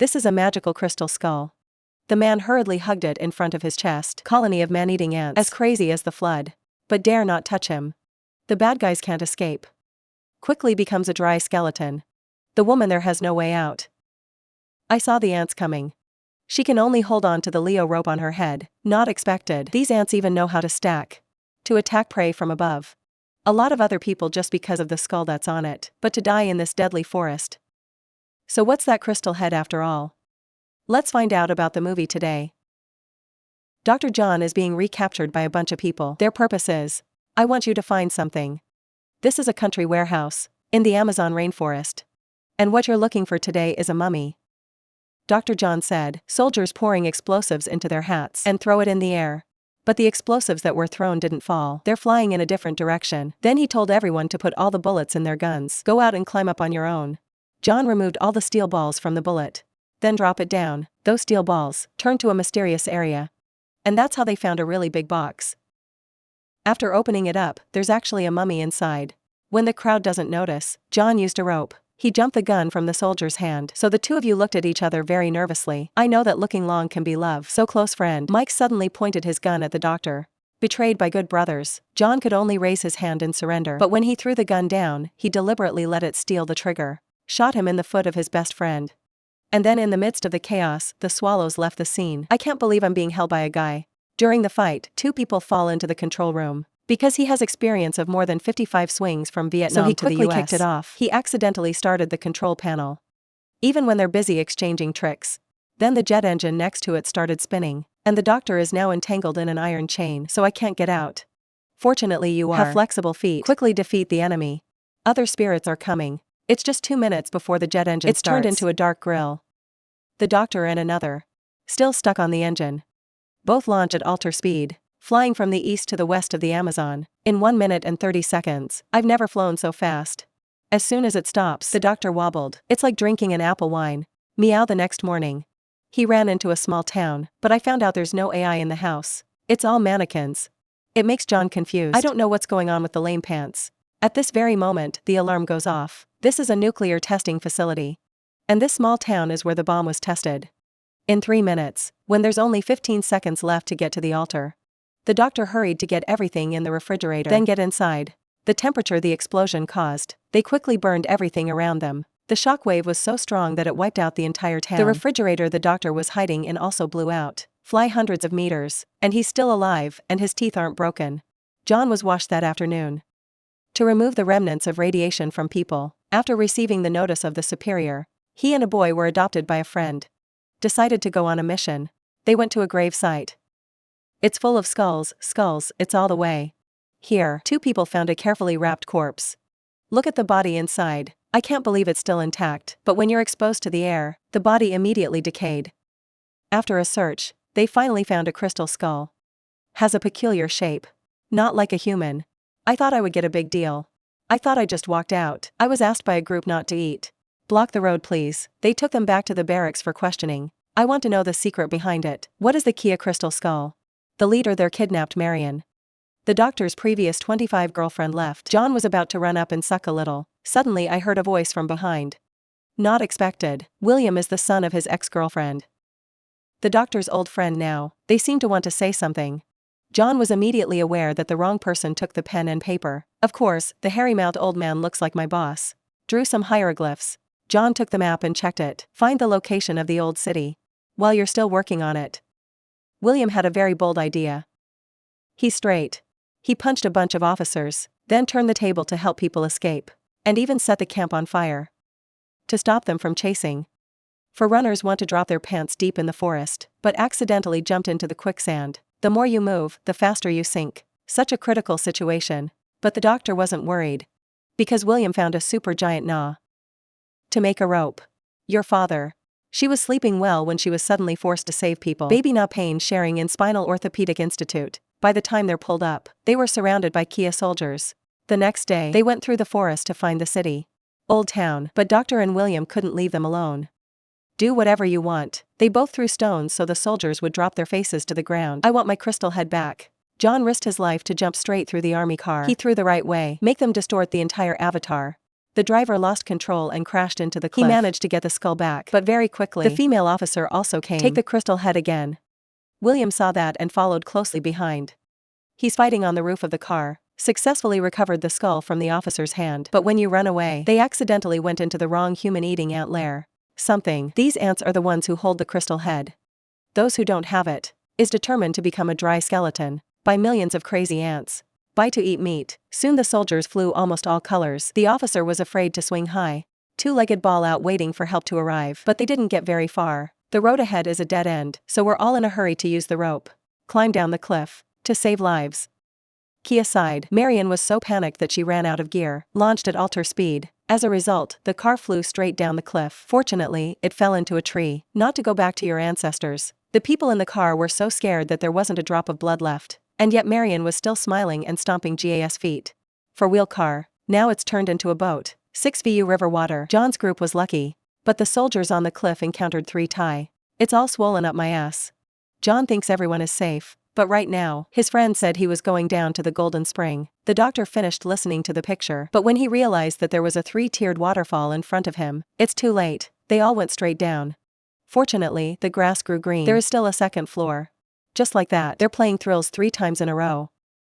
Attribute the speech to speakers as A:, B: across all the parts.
A: This is a magical crystal skull. The man hurriedly hugged it in front of his chest. Colony of man-eating ants, as crazy as the flood. But dare not touch him. The bad guys can't escape. Quickly becomes a dry skeleton. The woman there has no way out. I saw the ants coming. She can only hold on to the Leo rope on her head. Not expected. These ants even know how to stack. To attack prey from above. A lot of other people just because of the skull that's on it, but to die in this deadly forest. So what's that crystal head after all? Let's find out about the movie today. Dr. John is being recaptured by a bunch of people. Their purpose is, I want you to find something. This is a country warehouse, in the Amazon rainforest. And what you're looking for today is a mummy. Dr. John said, soldiers pouring explosives into their hats and throw it in the air. But the explosives that were thrown didn't fall. They're flying in a different direction. Then he told everyone to put all the bullets in their guns. Go out and climb up on your own. John removed all the steel balls from the bullet. Then drop it down. Those steel balls turned to a mysterious area. And that's how they found a really big box. After opening it up, there's actually a mummy inside. When the crowd doesn't notice, John used a rope. He jumped the gun from the soldier's hand. So the two of you looked at each other very nervously. I know that looking long can be love. So close friend. Mike suddenly pointed his gun at the doctor. Betrayed by good brothers, John could only raise his hand in surrender. But when he threw the gun down, he deliberately let it steal the trigger. Shot him in the foot of his best friend. And then in the midst of the chaos, the swallows left the scene. I can't believe I'm being held by a guy. During the fight, 2 people fall into the control room. Because he has experience of more than 55 swings from Vietnam to the US. So he quickly kicked it off. He accidentally started the control panel. Even when they're busy exchanging tricks. Then the jet engine next to it started spinning. And the doctor is now entangled in an iron chain, so I can't get out. Fortunately you have flexible feet. Quickly defeat the enemy. Other spirits are coming. It's just 2 minutes before the jet engine starts. It's turned into a dark grill. The doctor and another. Still stuck on the engine. Both launch at alter speed. Flying from the east to the west of the Amazon, in 1 minute and 30 seconds, I've never flown so fast. As soon as it stops, the doctor wobbled. It's like drinking an apple wine. Meow the next morning. He ran into a small town, but I found out there's no AI in the house. It's all mannequins. It makes John confused. I don't know what's going on with the lame pants. At this very moment, the alarm goes off. This is a nuclear testing facility. And this small town is where the bomb was tested. In 3 minutes, when there's only 15 seconds left to get to the altar. The doctor hurried to get everything in the refrigerator. Then get inside. The temperature the explosion caused. They quickly burned everything around them. The shockwave was so strong that it wiped out the entire town. The refrigerator the doctor was hiding in also blew out. Fly hundreds of meters. And he's still alive, and his teeth aren't broken. John was washed that afternoon. To remove the remnants of radiation from people, after receiving the notice of the superior, he and a boy were adopted by a friend. Decided to go on a mission. They went to a grave site. It's full of skulls, it's all the way. Here, 2 people found a carefully wrapped corpse. Look at the body inside. I can't believe it's still intact, but when you're exposed to the air, the body immediately decayed. After a search, they finally found a crystal skull. Has a peculiar shape. Not like a human. I thought I would get a big deal. I thought I just walked out. I was asked by a group not to eat. Block the road please. They took them back to the barracks for questioning. I want to know the secret behind it. What is the Kia crystal skull? The leader there kidnapped Marion. The doctor's previous 25 girlfriend left. John was about to run up and suck a little. Suddenly I heard a voice from behind. Not expected. William is the son of his ex-girlfriend. The doctor's old friend now. They seem to want to say something. John was immediately aware that the wrong person took the pen and paper. Of course, the hairy-mouthed old man looks like my boss. Drew some hieroglyphs. John took the map and checked it. Find the location of the old city. While you're still working on it. William had a very bold idea. He's straight. He punched a bunch of officers, then turned the table to help people escape, and even set the camp on fire. To stop them from chasing. For runners want to drop their pants deep in the forest, but accidentally jumped into the quicksand. The more you move, the faster you sink. Such a critical situation. But the doctor wasn't worried. Because William found a super giant gnaw. To make a rope. Your father. She was sleeping well when she was suddenly forced to save people. Baby gnaw pain sharing in Spinal Orthopedic Institute. By the time they're pulled up, they were surrounded by Kia soldiers. The next day, they went through the forest to find the city. Old town, but Doctor and William couldn't leave them alone. Do whatever you want. They both threw stones so the soldiers would drop their faces to the ground. I want my crystal head back. John risked his life to jump straight through the army car. He threw the right way. Make them distort the entire avatar. The driver lost control and crashed into the cliff. He managed to get the skull back, but very quickly, the female officer also came. Take the crystal head again. William saw that and followed closely behind. He's fighting on the roof of the car, successfully recovered the skull from the officer's hand. But when you run away, they accidentally went into the wrong human-eating ant lair. These ants are the ones who hold the crystal head. Those who don't have it is determined to become a dry skeleton by millions of crazy ants. Buy to eat meat. Soon the soldiers flew almost all colors. The officer was afraid to swing high. Two-legged ball out waiting for help to arrive. But they didn't get very far. The road ahead is a dead end, so we're all in a hurry to use the rope. Climb down the cliff. To save lives. Key aside, Marion was so panicked that she ran out of gear, launched at alter speed. As a result, the car flew straight down the cliff. Fortunately, it fell into a tree. Not to go back to your ancestors. The people in the car were so scared that there wasn't a drop of blood left. And yet Marion was still smiling and stomping Gas feet. Four-wheel car. Now it's turned into a boat. 6 VU river water. John's group was lucky. But the soldiers on the cliff encountered 3 Thai. It's all swollen up my ass. John thinks everyone is safe. But right now, his friend said he was going down to the Golden Spring. The doctor finished listening to the picture. But when he realized that there was a 3-tiered waterfall in front of him, it's too late. They all went straight down. Fortunately, the grass grew green. There is still a second floor. Just like that, they're playing thrills 3 times in a row.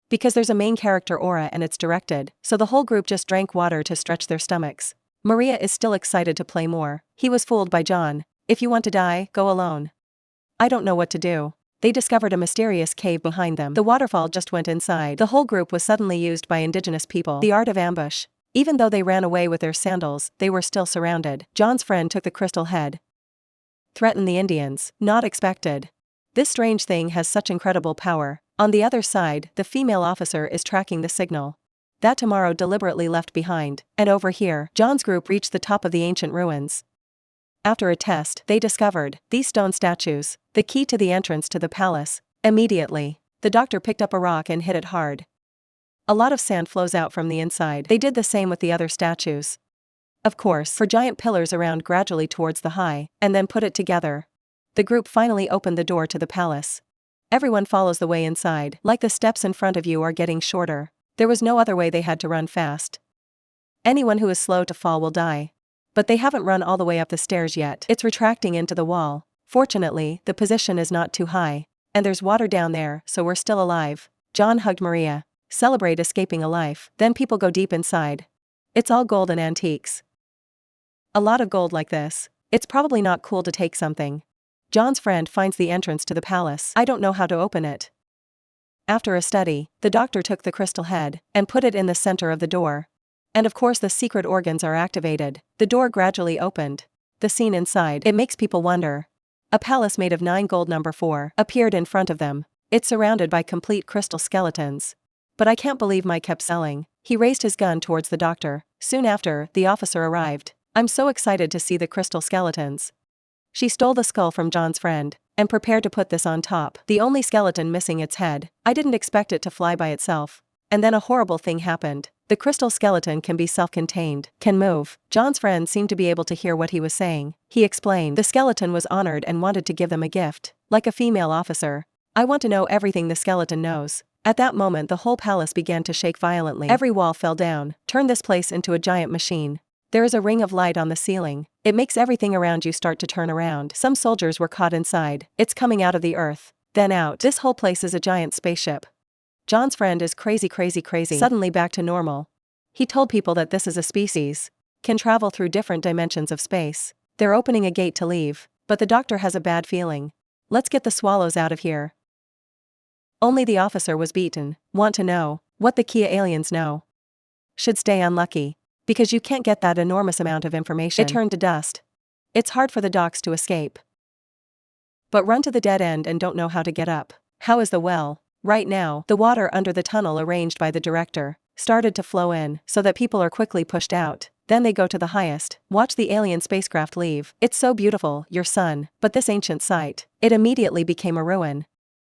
A: Because there's a main character aura and it's directed, so the whole group just drank water to stretch their stomachs. Maria is still excited to play more. He was fooled by John. If you want to die, go alone. I don't know what to do. They discovered a mysterious cave behind them. The waterfall just went inside. The whole group was suddenly used by indigenous people. The art of ambush. Even though they ran away with their sandals, they were still surrounded. John's friend took the crystal head. Threaten the Indians. Not expected. This strange thing has such incredible power. On the other side, the female officer is tracking the signal that Tomorrow deliberately left behind. And over here, John's group reached the top of the ancient ruins. After a test, they discovered these stone statues, the key to the entrance to the palace. Immediately, the doctor picked up a rock and hit it hard. A lot of sand flows out from the inside. They did the same with the other statues. Of course, for giant pillars around gradually towards the high, and then put it together. The group finally opened the door to the palace. Everyone follows the way inside. Like the steps in front of you are getting shorter. There was no other way, they had to run fast. Anyone who is slow to fall will die. But they haven't run all the way up the stairs yet. It's retracting into the wall. Fortunately, the position is not too high. And there's water down there, so we're still alive. John hugged Maria. Celebrate escaping a life. Then people go deep inside. It's all gold and antiques. A lot of gold like this. It's probably not cool to take something. John's friend finds the entrance to the palace. I don't know how to open it. After a study, the doctor took the crystal head and put it in the center of the door. And of course the secret organs are activated. The door gradually opened. The scene inside, it makes people wonder. A palace made of 9 gold number 4 appeared in front of them. It's surrounded by complete crystal skeletons. But I can't believe Mike kept selling. He raised his gun towards the doctor. Soon after, the officer arrived. I'm so excited to see the crystal skeletons. She stole the skull from John's friend and prepared to put this on top. The only skeleton missing its head. I didn't expect it to fly by itself. And then a horrible thing happened. The crystal skeleton can be self-contained, can move. John's friend seemed to be able to hear what he was saying. He explained the skeleton was honored and wanted to give them a gift. Like a female officer. I want to know everything the skeleton knows. At that moment the whole palace began to shake violently. Every wall fell down. Turn this place into a giant machine. There is a ring of light on the ceiling. It makes everything around you start to turn around. Some soldiers were caught inside. It's coming out of the earth. Then out. This whole place is a giant spaceship. John's friend is crazy. Suddenly back to normal. He told people that this is a species. Can travel through different dimensions of space. They're opening a gate to leave. But the doctor has a bad feeling. Let's get the swallows out of here. Only the officer was beaten. Want to know what the Kia aliens know? Should stay unlucky. Because you can't get that enormous amount of information. It turned to dust. It's hard for the docs to escape. But run to the dead end and don't know how to get up. How is the well? Right now, the water under the tunnel arranged by the director started to flow in, so that people are quickly pushed out. Then they go to the highest. Watch the alien spacecraft leave. It's so beautiful, your son, but this ancient site. It immediately became a ruin.